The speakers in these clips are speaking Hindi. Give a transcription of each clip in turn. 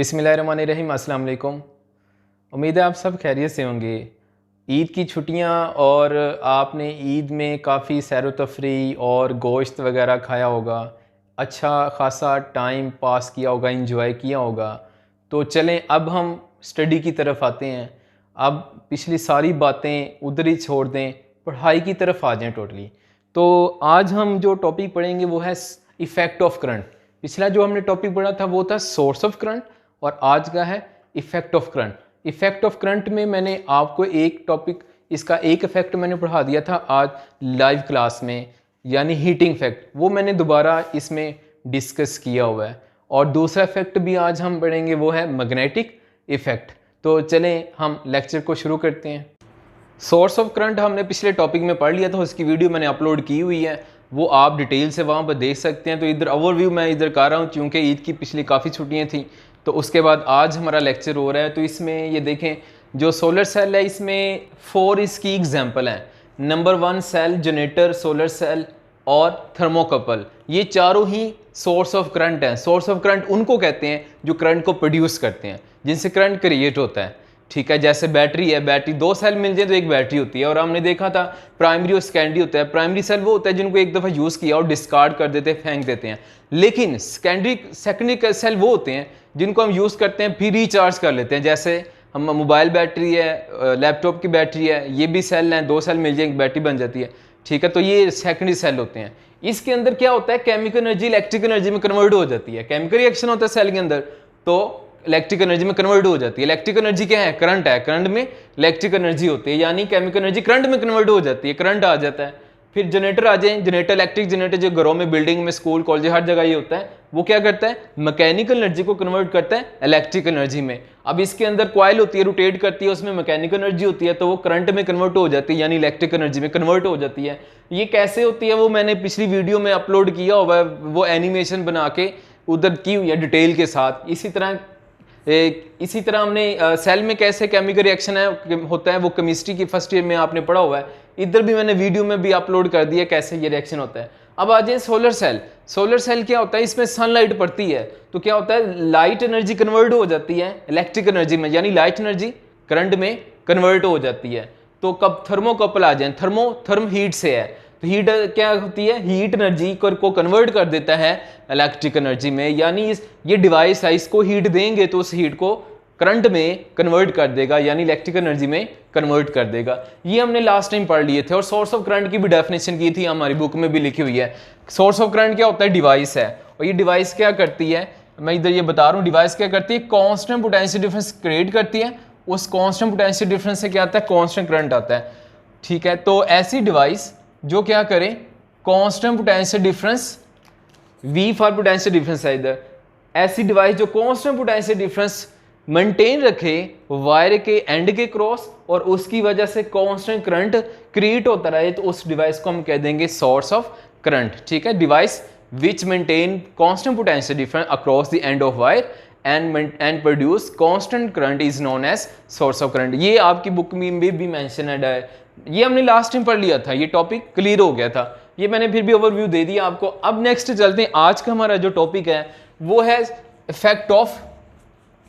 बिस्मिल्लाहिर्रहमानिर्रहीम, अस्सलाम वालेकुम। उम्मीद है आप सब खैरियत से होंगे। ईद की छुट्टियां और आपने ईद में काफ़ी सैर व तफरी और गोश्त वगैरह खाया होगा, अच्छा खासा टाइम पास किया होगा, इंजॉय किया होगा। तो चलें अब हम स्टडी की तरफ आते हैं। अब पिछली सारी बातें उधर ही छोड़ दें, पढ़ाई की तरफ आ जाएं टोटली। तो आज हम जो टॉपिक पढ़ेंगे वो है इफ़ेक्ट ऑफ करंट। पिछला जो हमने टॉपिक पढ़ा था वो था सोर्स ऑफ करंट और आज का है effect of current. Effect of current में मैंने आपको एक टॉपिक, इसका एक इफ़ेक्ट मैंने पढ़ा दिया था आज लाइव क्लास में, यानी हीटिंग इफेक्ट। वो मैंने दोबारा इसमें डिस्कस किया हुआ है। और दूसरा इफेक्ट भी आज हम पढ़ेंगे, वो है मैग्नेटिक इफेक्ट। तो चलें हम लेक्चर को शुरू करते हैं। सोर्स ऑफ करंट हमने पिछले टॉपिक में पढ़ लिया था, उसकी वीडियो मैंने अपलोड की हुई है, वो आप डिटेल से वहाँ पर देख सकते हैं। तो इधर ओवरव्यू मैं इधर कर रहा हूँ क्योंकि ईद की पिछली काफ़ी छुट्टियाँ थी। तो उसके बाद आज हमारा लेक्चर हो रहा है। तो इसमें ये देखें, जो सोलर सेल है इसमें 4 इसकी एग्जाम्पल हैं। Number 1 cell, generator, solar cell और थर्मोकपल, ये चारों ही सोर्स ऑफ करंट हैं। सोर्स ऑफ करंट उनको कहते हैं जो करंट को प्रोड्यूस करते हैं, जिनसे करंट क्रिएट होता है। ठीक है, जैसे बैटरी है, बैटरी 2 सेल मिल जाए तो एक बैटरी होती है। और हमने देखा था प्राइमरी और सेकेंडरी होता है। प्राइमरी सेल वो होता है जिनको एक दफ़ा यूज़ किया और डिस्कार्ड कर देते हैं, फेंक देते हैं। लेकिन सेकेंडरी सेल वो होते हैं जिनको हम यूज़ करते हैं फिर रिचार्ज कर लेते हैं। जैसे हम मोबाइल बैटरी है, लैपटॉप की बैटरी है, ये भी सेल हैं, 2 सेल मिल जाए एक बैटरी बन जाती है। ठीक है, तो ये सेकेंडरी सेल होते हैं। इसके अंदर क्या होता है, केमिकल एनर्जी इलेक्ट्रिकल एनर्जी में कन्वर्ट हो जाती है। केमिकल रिएक्शन होता है सेल के अंदर, तो इलेक्ट्रिकल एनर्जी में कन्वर्ट हो जाती है। इलेक्ट्रिकल एनर्जी क्या है, करंट है। करंट में इलेक्ट्रिकल एनर्जी होती है, यानी केमिकल एनर्जी करंट में कन्वर्ट हो जाती है, करंट आ जाता है। फिर जनरेटर आ जाए, जनरेटर इलेक्ट्रिक जनरेटर जो घरों में, बिल्डिंग में, स्कूल, कॉलेज, हर जगह ये होता है। वो क्या करता है, मैकेनिकल एनर्जी को कन्वर्ट करता है इलेक्ट्रिकल एनर्जी में। अब इसके अंदर कॉइल होती है, रोटेट करती है, उसमें मैकेनिकल एनर्जी होती है, तो वो करंट में कन्वर्ट हो जाती है, यानी इलेक्ट्रिकल एनर्जी में कन्वर्ट हो जाती है। ये कैसे होती है वो मैंने पिछली वीडियो में अपलोड किया हुआ है, वो एनिमेशन बना के उधर की हुई है डिटेल के साथ। इसी तरह हमने सेल में कैसे केमिकल रिएक्शन होता है, वो केमिस्ट्री की फर्स्ट ईयर में आपने पढ़ा हुआ है। इधर भी मैंने वीडियो में भी अपलोड कर दिया कैसे ये रिएक्शन होता है। अब आ जाए सोलर सेल। सोलर सेल क्या होता है, इसमें सनलाइट पड़ती है तो क्या होता है, लाइट एनर्जी कन्वर्ट हो जाती है इलेक्ट्रिक एनर्जी में, यानी लाइट एनर्जी करंट में कन्वर्ट हो जाती है। तो कब थर्मोकपल आ जाए, थर्म हीट से है, तो हीट क्या होती है, हीट एनर्जी को कन्वर्ट कर देता है इलेक्ट्रिक एनर्जी में। यानी ये डिवाइस है, इसको हीट देंगे तो उस हीट को करंट में कन्वर्ट कर देगा, यानी इलेक्ट्रिक एनर्जी में कन्वर्ट कर देगा। ये हमने लास्ट टाइम पढ़ लिए थे। और सोर्स ऑफ करंट की भी डेफिनेशन की थी, हमारी बुक में भी लिखी हुई है। सोर्स ऑफ करंट क्या होता है, डिवाइस है। और ये डिवाइस क्या करती है, मैं इधर ये बता रहा हूँ, डिवाइस क्या करती है, कॉन्स्टेंट पोटेंशियल डिफरेंस क्रिएट करती है। उस कॉन्स्टेंट पोटेंशियल डिफरेंस से क्या आता है, कॉन्स्टेंट करंट आता है। ठीक है, तो ऐसी डिवाइस जो क्या करें, constant potential difference, V for potential difference है इधर, ऐसी डिवाइस जो कांस्टेंट पोटेंशियल डिफरेंस मेंटेन रखे वायर के एंड के क्रॉस और उसकी वजह से कांस्टेंट करंट क्रिएट होता रहे, तो उस डिवाइस को हम कह देंगे सोर्स ऑफ करंट। ठीक है, device which maintain constant potential difference across the end of wire and produce constant current is known as source of current. ये आपकी बुक में भी मेंशनड है। ये हमने लास्ट टाइम पढ़ लिया था, ये टॉपिक क्लियर हो गया था, ये मैंने फिर भी ओवरव्यू दे दिया आपको। अब नेक्स्ट चलते हैं, आज का हमारा जो टॉपिक है वो है इफेक्ट ऑफ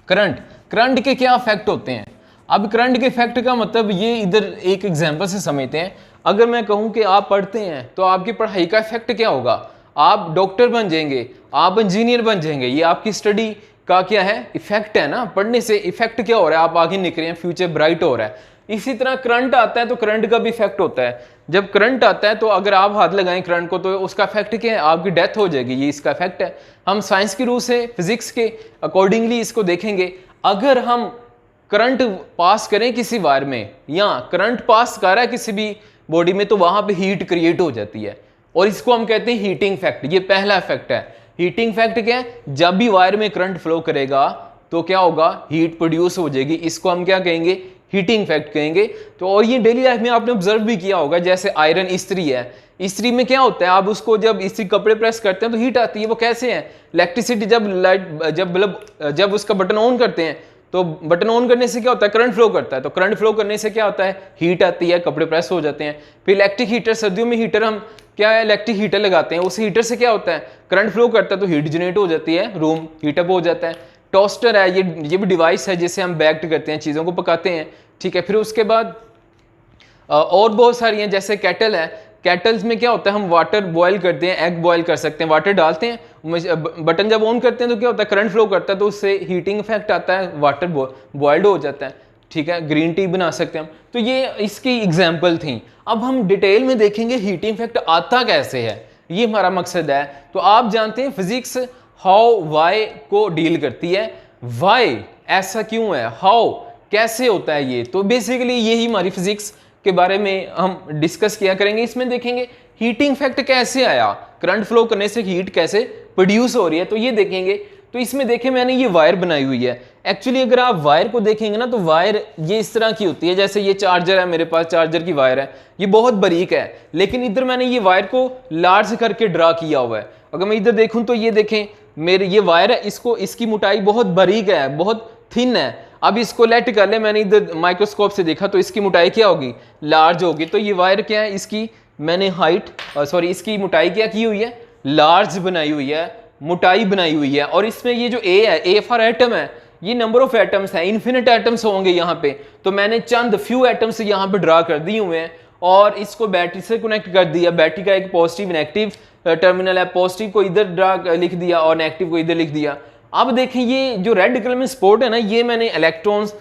करंट। करंट के क्या इफेक्ट होते हैं। अब करंट के इफेक्ट का मतलब ये इधर एक एग्जांपल से समझते हैं। अगर मैं कहूं कि आप पढ़ते हैं तो आपकी पढ़ाई का इफेक्ट क्या होगा, आप डॉक्टर बन जाएंगे, आप इंजीनियर बन जाएंगे, ये आपकी स्टडी का क्या है, इफेक्ट है ना। पढ़ने से इफेक्ट क्या हो रहा है, आप आगे निकले हैं, फ्यूचर ब्राइट हो रहा है। इसी तरह करंट आता है तो करंट का भी इफेक्ट होता है। जब करंट आता है तो अगर आप हाथ लगाएं करंट को तो उसका इफेक्ट क्या है, आपकी डेथ हो जाएगी, ये इसका इफेक्ट है। हम साइंस के रूल से, फिजिक्स के अकॉर्डिंगली इसको देखेंगे। अगर हम करंट पास करें किसी वायर में या करंट पास कर रहा है किसी भी बॉडी में, तो वहां पे हीट क्रिएट हो जाती है और इसको हम कहते हैं हीटिंग इफेक्ट। ये पहला इफेक्ट है। हीटिंग इफेक्ट क्या है, जब भी वायर में करंट फ्लो करेगा तो क्या होगा, हीट प्रोड्यूस हो जाएगी, इसको हम क्या कहेंगे, हीटिंग इफेक्ट कहेंगे। तो और ये डेली लाइफ में आपने ऑब्जर्व भी किया होगा, जैसे आयरन इस्त्री है, इस्त्री में क्या होता है, आप उसको जब इस्त्री कपड़े प्रेस करते हैं तो हीट आती है। वो कैसे है, इलेक्ट्रिसिटी जब उसका बटन ऑन करते हैं तो बटन ऑन करने से क्या होता है, करंट फ्लो करता है, तो करंट फ्लो करने से क्या होता है, हीट आती है, कपड़े प्रेस हो जाते हैं। फिर इलेक्ट्रिक हीटर, सर्दियों में हीटर हम क्या है, इलेक्ट्रिक हीटर लगाते हैं, उस हीटर से क्या होता है, करंट फ्लो करता है तो हीट जनरेट हो जाती है, रूम हीटअप हो जाता है। टोस्टर है, ये भी डिवाइस है जिससे हम बेक्ड करते हैं, चीज़ों को पकाते हैं, ठीक है। फिर उसके बाद और बहुत सारी हैं, जैसे केटल है। केटल्स में क्या होता है, हम वाटर बॉयल करते हैं, एग बॉयल कर सकते हैं, वाटर डालते हैं, बटन जब ऑन करते हैं तो क्या होता है, करंट फ्लो करता है, तो उससे हीटिंग इफेक्ट आता है, वाटर बॉयल्ड हो जाता है, ठीक है। ग्रीन टी बना सकते हैं हम। तो ये इसकी एग्जाम्पल थी। अब हम डिटेल में देखेंगे हीटिंग इफेक्ट आता कैसे है, ये हमारा मकसद है। तो आप जानते हैं फिजिक्स हाउ वाई को डील करती है, वाई ऐसा क्यों है, हाउ कैसे होता है ये। तो बेसिकली यही हमारी फिजिक्स के बारे में हम डिस्कस किया करेंगे। इसमें देखेंगे हीटिंग इफेक्ट कैसे आया, करंट फ्लो करने से हीट कैसे प्रोड्यूस हो रही है, तो ये देखेंगे। तो इसमें देखें मैंने ये वायर बनाई हुई है। एक्चुअली अगर आप वायर को देखेंगे ना, तो वायर ये इस तरह की होती है, जैसे ये चार्जर है, मेरे पास चार्जर की वायर है, ये बहुत बारीक है, लेकिन इधर मैंने ये वायर को लार्ज करके ड्रा किया हुआ है। अगर मैं इधर देखूं तो ये देखें मेरे ये वायर है, इसकी मोटाई बहुत बारीक है, बहुत थिन है। अब इसको लेट कर ले, मैंने इधर माइक्रोस्कोप से देखा तो इसकी मोटाई क्या होगी, लार्ज होगी। तो ये वायर क्या है, इसकी मैंने इसकी मोटाई क्या की हुई है, लार्ज बनाई हुई है, मोटाई बनाई हुई है। और इसमें ये जो ए है, ए फॉर एटम है, ये नंबर ऑफ एटम्स है, इन्फिनिट एटम्स होंगे यहाँ पे। तो मैंने चंद फ्यू एटम्स यहाँ पे ड्रा कर दिए हुए हैं और इसको बैटरी से कनेक्ट कर दिया। बैटरी का एक पॉजिटिव नेगेटिव टर्मिनल है, पॉजिटिव को इधर लिख दिया और नेगेटिव को इधर लिख दिया। अब देखें ये जो रेड कलर में स्पॉट है ना, ये मैंने इलेक्ट्रॉन्स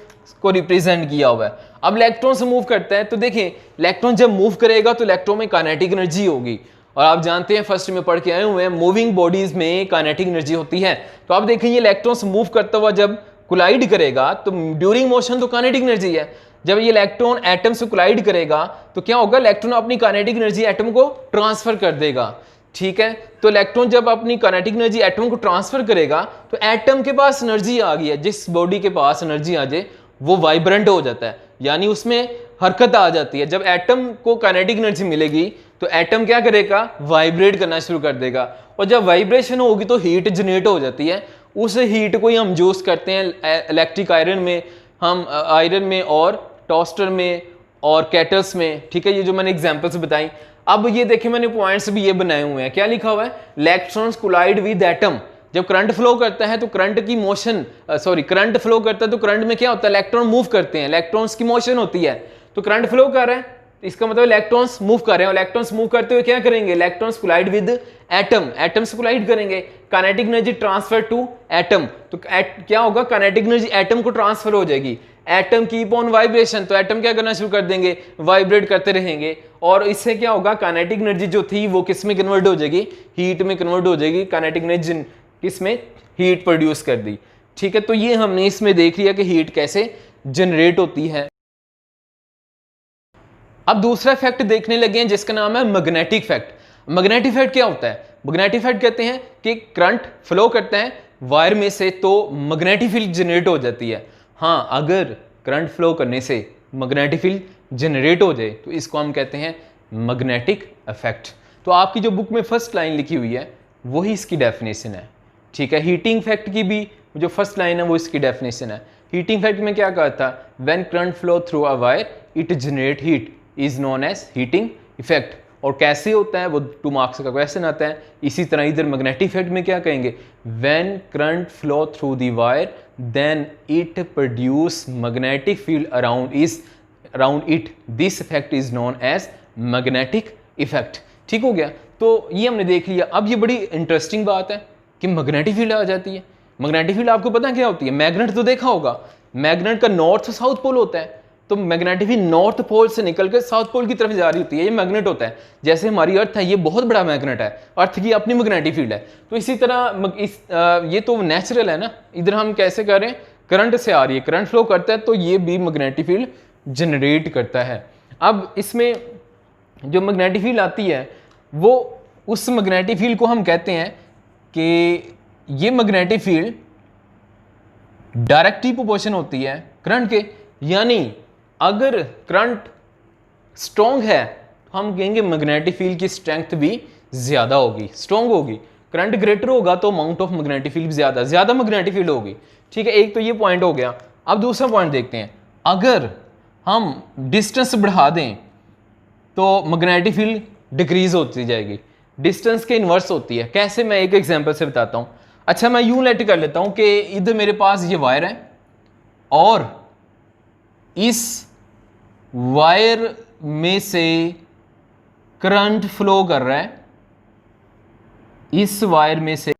को रिप्रेजेंट किया हुआ है। अब इलेक्ट्रॉन से मूव करता है, तो देखें इलेक्ट्रॉन जब मूव करेगा तो इलेक्ट्रॉन में काइनेटिक एनर्जी होगी। और आप जानते हैं फर्स्ट में पढ़ के आए हुए हैं, मूविंग बॉडीज में काइनेटिक एनर्जी होती है। तो आप देखें ये इलेक्ट्रॉन्स मूव करता हुआ जब कोलाइड करेगा तो ड्यूरिंग मोशन तो काइनेटिक एनर्जी है। जब ये इलेक्ट्रॉन एटम से कोलाइड करेगा तो क्या होगा, इलेक्ट्रॉन अपनी काइनेटिक एनर्जी एटम को ट्रांसफर कर देगा, ठीक है। तो इलेक्ट्रॉन जब अपनी काइनेटिक एनर्जी एटम को ट्रांसफर करेगा तो एटम के पास एनर्जी आ गई है। जिस बॉडी के पास एनर्जी आ जाए वो वाइब्रेंट हो जाता है, यानी उसमें हरकत आ जाती है। जब एटम को काइनेटिक एनर्जी मिलेगी तो एटम क्या करेगा, वाइब्रेट करना शुरू कर देगा। और जब वाइब्रेशन होगी तो हीट जनरेट हो जाती है। उस हीट को ही हम यूज करते हैं इलेक्ट्रिक आयरन में, हम आयरन में और टोस्टर में और केटल्स में, ठीक है। ये जो मैंने एग्जांपल्स बताई। अब ये देखें मैंने पॉइंट्स भी ये बनाए हुए हैं, क्या लिखा हुआ है, इलेक्ट्रॉन्स कोलाइड विद एटम। जब करंट फ्लो करता है तो करंट की मोशन करंट फ्लो करता है तो करंट में क्या होता है, इलेक्ट्रॉन मूव करते हैं, इलेक्ट्रॉन्स की मोशन होती है। तो करंट फ्लो कर रहा है, इसका मतलब इलेक्ट्रॉन्स मूव कर रहे हैं। इलेक्ट्रॉन्स मूव करते हुए क्या करेंगे, electrons collide with atom, atom से कोलाइड करेंगे, kinetic energy transfer to atom. तो क्या होगा, काइनेटिक एनर्जी एटम को ट्रांसफर हो जाएगी। एटम कीप ऑन वाइब्रेशन, तो एटम क्या करना शुरू कर देंगे, वाइब्रेट करते रहेंगे। और इससे क्या होगा, काइनेटिक एनर्जी जो थी वो किस में कन्वर्ट हो जाएगी, हीट में कन्वर्ट हो जाएगी। काइनेटिक एनर्जी किस में, हीट प्रोड्यूस कर दी, ठीक है। तो ये हमने इसमें देख लिया कि हीट कैसे जनरेट होती है। अब दूसरा इफेक्ट देखने लगे हैं जिसका नाम है मैग्नेटिक इफेक्ट। मैग्नेटिक इफेक्ट क्या होता है, मैग्नेटिक इफेक्ट कहते हैं कि करंट फ्लो करता है वायर में से तो मैग्नेटिक फील्ड जनरेट हो जाती है। हाँ, अगर करंट फ्लो करने से मैग्नेटिक फील्ड जनरेट हो जाए तो इसको हम कहते हैं मैग्नेटिक इफेक्ट। तो आपकी जो बुक में फर्स्ट लाइन लिखी हुई है वही इसकी डेफिनेशन है, ठीक है। हीटिंग इफेक्ट की भी जो फर्स्ट लाइन है वो इसकी डेफिनेशन है। हीटिंग इफेक्ट में क्या कहा था, when current flow through a wire it generate heat is known as heating effect. और कैसे होता है वो 2 मार्क्स का क्वेश्चन आता है। इसी तरह इधर मैग्नेटिक इफेक्ट में क्या कहेंगे, when current flow through the wire then it produce magnetic field around it, this effect is known as magnetic effect. ठीक हो गया, तो ये हमने देख लिया। अब ये बड़ी इंटरेस्टिंग बात है कि मैग्नेटिक फील्ड आ जाती है। मैग्नेटिक फील्ड आपको पता क्या होती है, मैग्नेट तो देखा होगा, मैग्नेट का नॉर्थ साउथ पोल होता है, तो मैग्नेटिक फील्ड नॉर्थ पोल से निकलकर साउथ पोल की तरफ जा रही होती है, ये मैग्नेट होता है। जैसे हमारी अर्थ है, ये बहुत बड़ा मैग्नेट है, अर्थ की अपनी मैग्नेटिक फील्ड है। तो इसी तरह ये तो नेचुरल है ना, इधर हम कैसे कर रहे हैं, करंट से आ रही है, करंट फ्लो करता है तो ये भी मैग्नेटिक फील्ड जनरेट करता है। अब इसमें जो मैग्नेटिक फील्ड आती है वो उस मैग्नेटिक फील्ड को हम कहते हैं कि ये मैग्नेटिक फील्ड डायरेक्टली प्रोपोर्शन होती है करंट के, यानी अगर करंट स्ट्रॉन्ग है तो हम कहेंगे मैग्नेटिक फील्ड की स्ट्रेंथ भी ज्यादा होगी, स्ट्रॉन्ग होगी। करंट ग्रेटर होगा तो अमाउंट ऑफ मैग्नेटिक फील्ड ज्यादा मैग्नेटिक फील्ड होगी। ठीक है, एक तो ये पॉइंट हो गया। अब दूसरा पॉइंट देखते हैं, अगर हम डिस्टेंस बढ़ा दें तो मैग्नेटिक फील्ड डिक्रीज होती जाएगी, डिस्टेंस के इन्वर्स होती है। कैसे, मैं एक एग्जांपल से बताता हूं। अच्छा मैं यूं लेट कर लेता हूं कि इधर मेरे पास ये वायर है और इस वायर में से करंट फ्लो कर रहा है, इस वायर में से